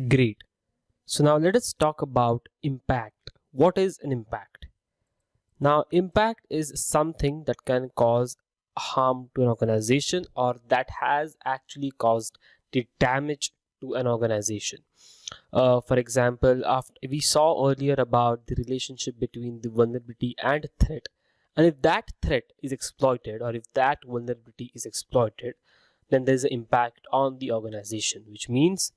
Great. So now let us talk about impact. What is an impact? Now, impact is something that can cause harm to an organization or that has actually caused the damage to an organization. For example, after we saw earlier about the relationship between the vulnerability and threat, and if that threat is exploited or if that vulnerability is exploited, then there is an impact on the organization, which means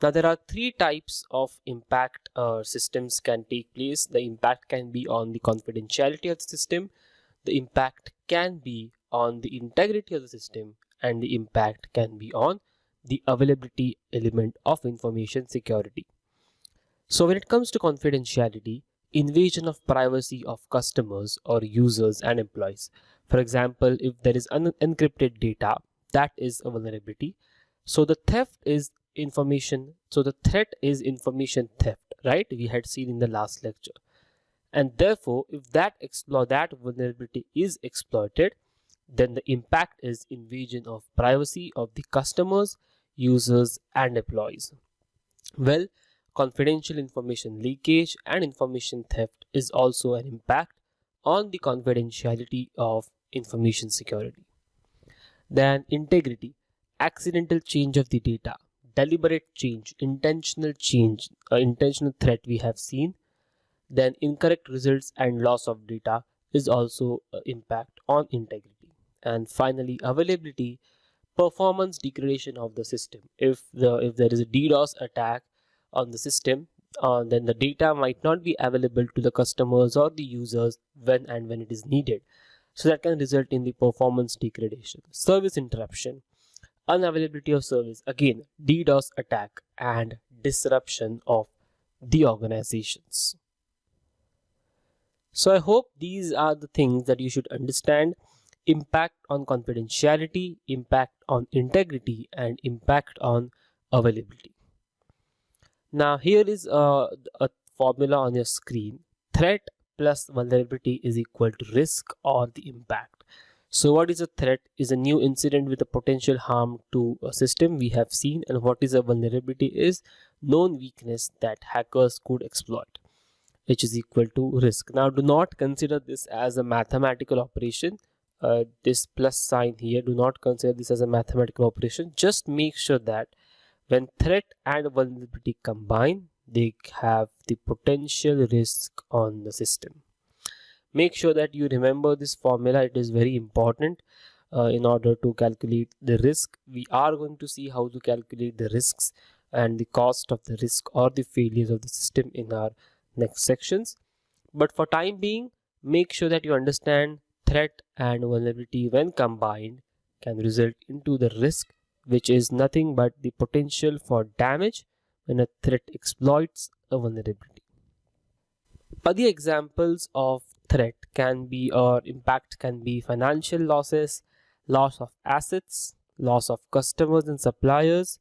now there are three types of impact systems can take place. The impact can be on the confidentiality of the system, the impact can be on the integrity of the system, and the impact can be on the availability element of information security. So when it comes to confidentiality, invasion of privacy of customers or users and employees. For example, if there is unencrypted data, that is a vulnerability. So the theft is information. So the threat is information theft, right? We had seen in the last lecture. And therefore, if that vulnerability is exploited, then the impact is invasion of privacy of the customers, users, and employees. Well, confidential information leakage and information theft is also an impact on the confidentiality of information security. Then integrity, accidental change of the data, deliberate change, intentional threat we have seen. Then incorrect results and loss of data is also impact on integrity. And finally, availability, performance degradation of the system. If there is a DDoS attack on the system, then the data might not be available to the customers or the users when it is needed. So that can result in the performance degradation. Service interruption, unavailability of service, again DDoS attack and disruption of the organizations. So I hope these are the things that you should understand: impact on confidentiality, impact on integrity, and impact on availability. Now here is a formula on your screen. Threat plus vulnerability is equal to risk or the impact. So what is a threat? Is a new incident with a potential harm to a system we have seen, and what is a vulnerability is known weakness that hackers could exploit, which is equal to risk. Now do not consider this as a mathematical operation. This plus sign here, do not consider this as a mathematical operation. Just make sure that when threat and vulnerability combine, they have the potential risk on the system. Make sure that you remember this formula. It is very important in order to calculate the risk. We are going to see how to calculate the risks and the cost of the risk or the failures of the system in our next sections. But for time being, make sure that you understand threat and vulnerability when combined can result into the risk, which is nothing but the potential for damage when a threat exploits a vulnerability. Other examples of threat can be or impact can be financial losses, loss of assets, loss of customers and suppliers,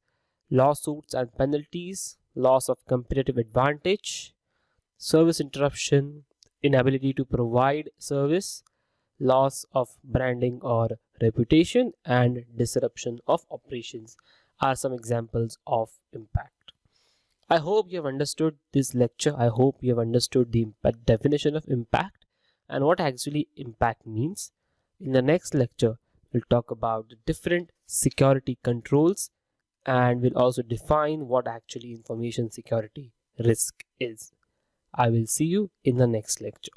lawsuits and penalties, loss of competitive advantage, service interruption, inability to provide service, loss of branding or reputation, and disruption of operations are some examples of impact. I hope you have understood this lecture. I hope you have understood the definition of impact and what actually impact means. In the next lecture, we'll talk about the different security controls and we'll also define what actually information security risk is. I will see you in the next lecture.